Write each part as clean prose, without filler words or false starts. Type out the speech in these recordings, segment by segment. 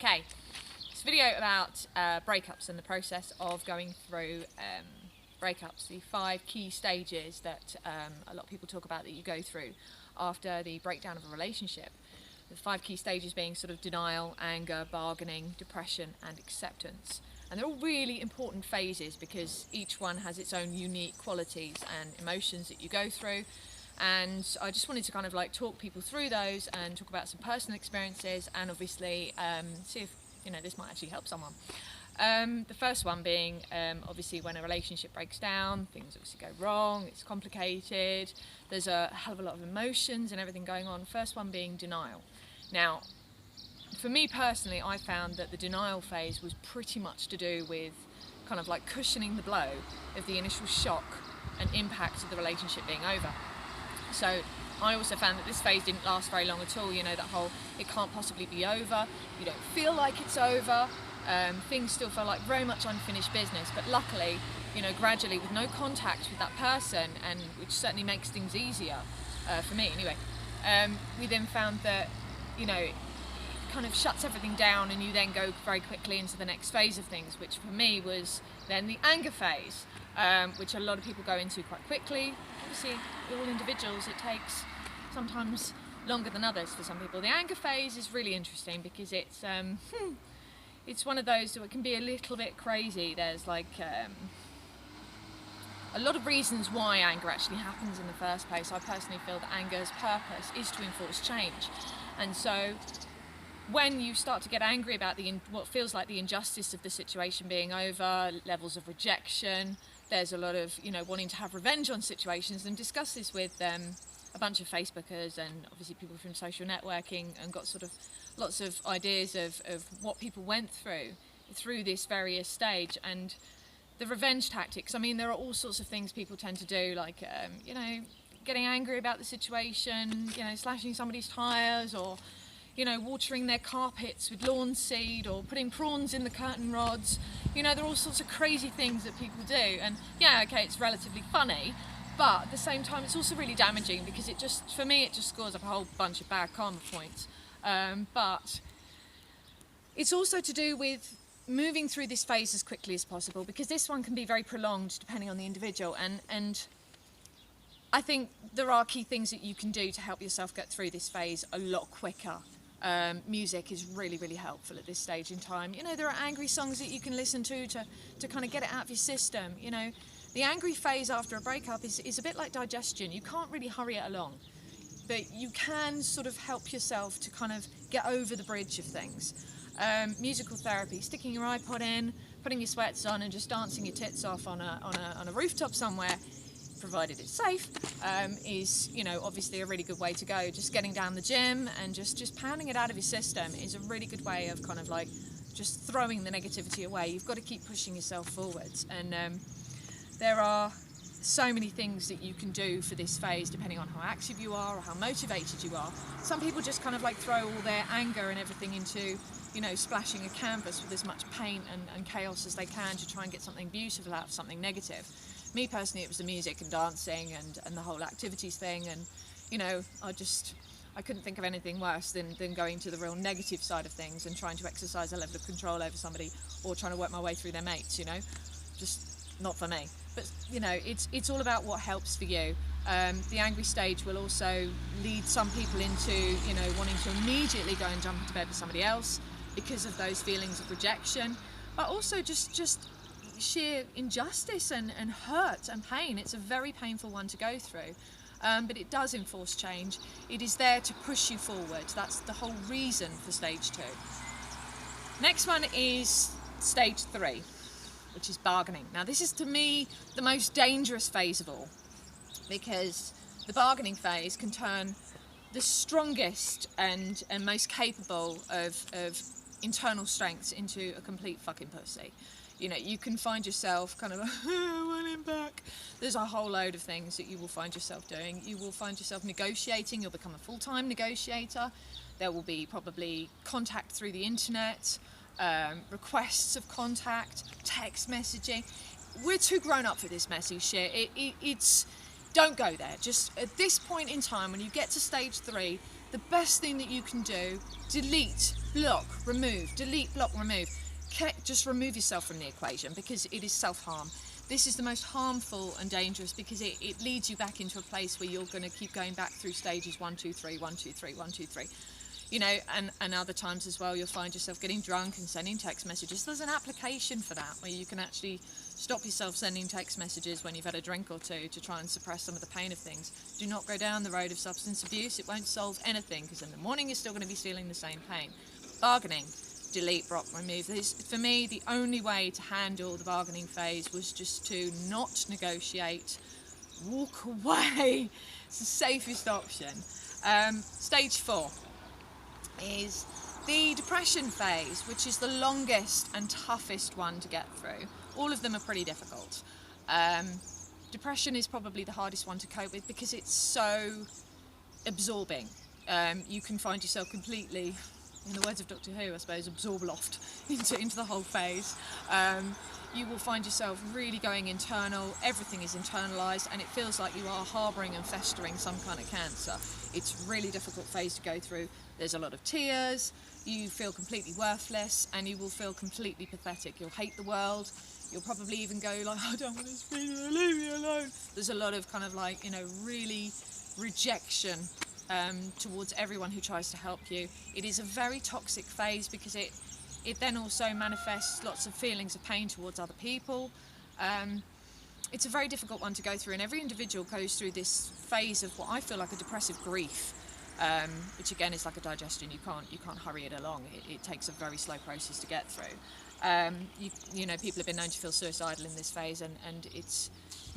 Okay, this video about breakups and the process of going through breakups, the 5 key stages that a lot of people talk about that you go through after the breakdown of a relationship. The 5 key stages being sort of denial, anger, bargaining, depression and acceptance. And they're all really important phases because each one has its own unique qualities and emotions that you go through. And I just wanted to kind of like talk people through those and talk about some personal experiences and obviously see if this might actually help someone. The first one being obviously when a relationship breaks down, things obviously go wrong, it's complicated, there's a hell of a lot of emotions and everything going on. First one being denial. Now, for me personally, I found that the denial phase was pretty much to do with kind of like cushioning the blow of the initial shock and impact of the relationship being over. So I also found that this phase didn't last very long at all, that whole it can't possibly be over, you don't feel like it's over, things still feel like very much unfinished business, but luckily, gradually with no contact with that person, and which certainly makes things easier, for me anyway, we then found that, it kind of shuts everything down and you then go very quickly into the next phase of things, which for me was then the anger phase, which a lot of people go into quite quickly. Obviously, we're all individuals, it takes sometimes longer than others for some people. The anger phase is really interesting because it's one of those that can be a little bit crazy. There's like a lot of reasons why anger actually happens in the first place. I personally feel that anger's purpose is to enforce change. And so when you start to get angry about what feels like the injustice of the situation being over, levels of rejection, there's a lot of wanting to have revenge on situations, and discuss this with a bunch of Facebookers and obviously people from social networking, and got sort of lots of ideas of what people went through this various stage. And the revenge tactics, I mean, there are all sorts of things people tend to do, like getting angry about the situation, slashing somebody's tires, or watering their carpets with lawn seed, or putting prawns in the curtain rods. There are all sorts of crazy things that people do, and okay, it's relatively funny, but at the same time it's also really damaging because for me it just scores up a whole bunch of bad karma points. But it's also to do with moving through this phase as quickly as possible, because this one can be very prolonged depending on the individual, and I think there are key things that you can do to help yourself get through this phase a lot quicker. Music is really, really helpful at this stage in time. There are angry songs that you can listen to kind of get it out of your system. The angry phase after a breakup is a bit like digestion. You can't really hurry it along, but you can sort of help yourself to kind of get over the bridge of things. Musical therapy, sticking your iPod in, putting your sweats on and just dancing your tits off on a rooftop somewhere, provided it's safe, is obviously a really good way to go. Just getting down the gym and just pounding it out of your system is a really good way of kind of like just throwing the negativity away. You've got to keep pushing yourself forwards, and there are so many things that you can do for this phase depending on how active you are or how motivated you are. Some people just kind of like throw all their anger and everything into splashing a canvas with as much paint and chaos as they can to try and get something beautiful out of something negative. Me personally, it was the music and dancing and the whole activities thing, and I couldn't think of anything worse than going to the real negative side of things and trying to exercise a level of control over somebody, or trying to work my way through their mates. Just not for me. But it's all about what helps for you. The angry stage will also lead some people into wanting to immediately go and jump into bed with somebody else because of those feelings of rejection, but also just sheer injustice and hurt and pain. It's a very painful one to go through, but it does enforce change. It is there to push you forward. That's the whole reason for stage 2. Next one is stage 3, which is bargaining. Now this is, to me, the most dangerous phase of all, because the bargaining phase can turn the strongest and most capable of internal strengths into a complete fucking pussy. You can find yourself kind of I want him back. There's a whole load of things that you will find yourself doing. You will find yourself negotiating. You'll become a full-time negotiator. There will be probably contact through the internet, requests of contact, text messaging. We're too grown up for this messy shit. Don't go there. Just at this point in time, when you get to stage 3, the best thing that you can do, delete block, remove, delete, block, remove. Just remove yourself from the equation, because it is self-harm. This is the most harmful and dangerous, because it leads you back into a place where you're going to keep going back through stages 1, 2, 3, 1, 2, 3, 1, 2, 3. You know, and other times as well, you'll find yourself getting drunk and sending text messages. There's an application for that, where you can actually stop yourself sending text messages when you've had a drink or two to try and suppress some of the pain of things. Do not go down the road of substance abuse. It won't solve anything, because in the morning you're still going to be feeling the same pain. Bargaining, delete, block, remove. This, for me, the only way to handle the bargaining phase was just to not negotiate, walk away. It's the safest option. Stage 4 is the depression phase, which is the longest and toughest one to get through. All of them are pretty difficult. Depression is probably the hardest one to cope with, because it's so absorbing. You can find yourself completely, in the words of Doctor Who, I suppose, absorbed into the whole phase. You will find yourself really going internal. Everything is internalised, and it feels like you are harbouring and festering some kind of cancer. It's a really difficult phase to go through. There's a lot of tears, you feel completely worthless, and you will feel completely pathetic. You'll hate the world. You'll probably even go like, I don't want this feeling, leave me alone. There's a lot of kind of like, you know, really rejection towards everyone who tries to help you. It is a very toxic phase, because it then also manifests lots of feelings of pain towards other people. It's a very difficult one to go through, and every individual goes through this phase of what I feel like a depressive grief, which again is like a digestion. You can't hurry it along. It takes a very slow process to get through. You know, people have been known to feel suicidal in this phase, and it's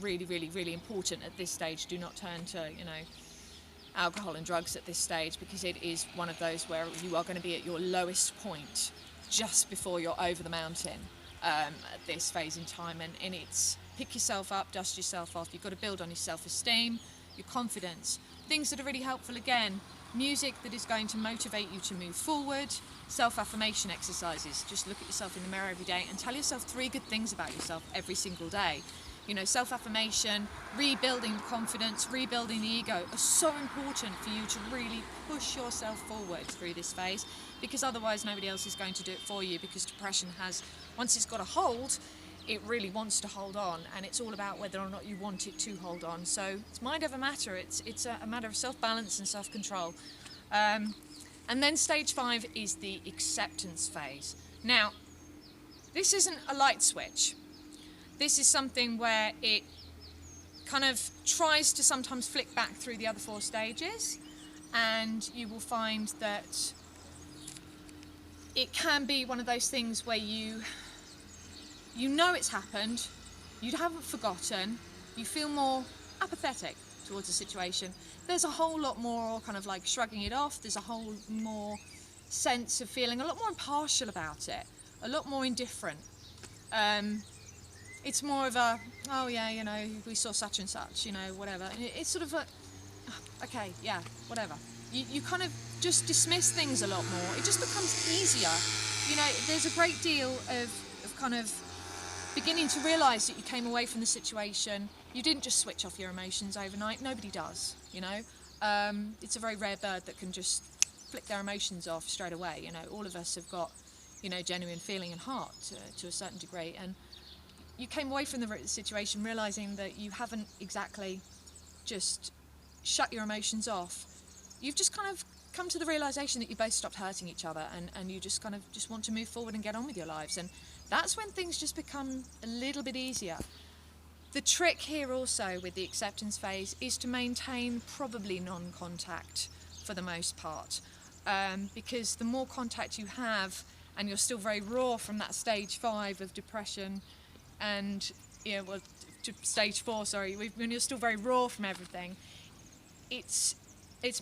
really, really, really important at this stage. Do not turn to, you know, alcohol and drugs at this stage, because it is one of those where you are going to be at your lowest point just before you're over the mountain at this phase in time, and it's pick yourself up, dust yourself off. You've got to build on your self-esteem, your confidence. Things that are really helpful, again, music that is going to motivate you to move forward, self-affirmation exercises. Just look at yourself in the mirror every day and tell yourself 3 good things about yourself every single day. You know, self-affirmation, rebuilding confidence, rebuilding the ego are so important for you to really push yourself forward through this phase, because otherwise nobody else is going to do it for you, because depression has, once it's got a hold, it really wants to hold on, and it's all about whether or not you want it to hold on. So it's mind over matter. It's a matter of self-balance and self-control. And then stage 5 is the acceptance phase. Now, this isn't a light switch. This is something where it kind of tries to sometimes flick back through the other 4 stages, and you will find that it can be one of those things where you know it's happened, you haven't forgotten, you feel more apathetic towards the situation. There's a whole lot more kind of like shrugging it off. There's a whole more sense of feeling a lot more impartial about it, a lot more indifferent. It's more of a, oh yeah, you know, we saw such and such, you know, whatever. And it's sort of a, okay, yeah, whatever. You kind of just dismiss things a lot more. It just becomes easier. You know, there's a great deal of kind of beginning to realise that you came away from the situation. You didn't just switch off your emotions overnight. Nobody does, you know. It's a very rare bird that can just flick their emotions off straight away. You know, all of us have got, you know, genuine feeling and heart to a certain degree. And you came away from the situation realising that you haven't exactly just shut your emotions off. You've just kind of come to the realisation that you both stopped hurting each other, and you just kind of just want to move forward and get on with your lives. And that's when things just become a little bit easier. The trick here also with the acceptance phase is to maintain probably non-contact for the most part, because the more contact you have, and you're still very raw from that stage 5 of depression, and to stage 4, sorry, when you're still very raw from everything, it's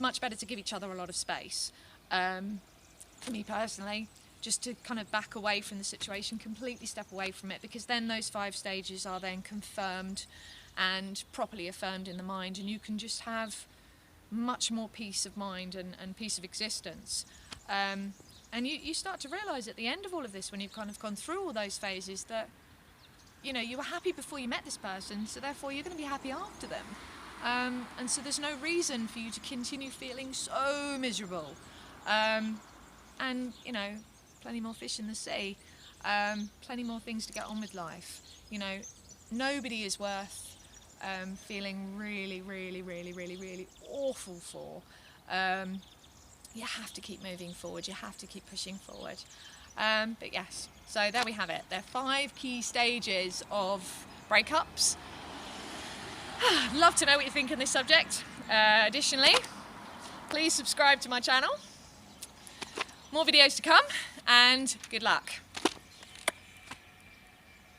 much better to give each other a lot of space. For me personally, just to kind of back away from the situation, completely step away from it, because then those 5 stages are then confirmed and properly affirmed in the mind, and you can just have much more peace of mind and peace of existence. And you start to realise at the end of all of this, when you've kind of gone through all those phases, that you know, you were happy before you met this person, so therefore you're going to be happy after them. And so there's no reason for you to continue feeling so miserable. and you know, plenty more fish in the sea, plenty more things to get on with life. You know, nobody is worth feeling really, really, really, really, really awful for. You have to keep moving forward, you have to keep pushing forward. But yes, so there we have it. There are 5 key stages of breakups. I'd love to know what you think on this subject. Additionally, please subscribe to my channel. More videos to come, and good luck.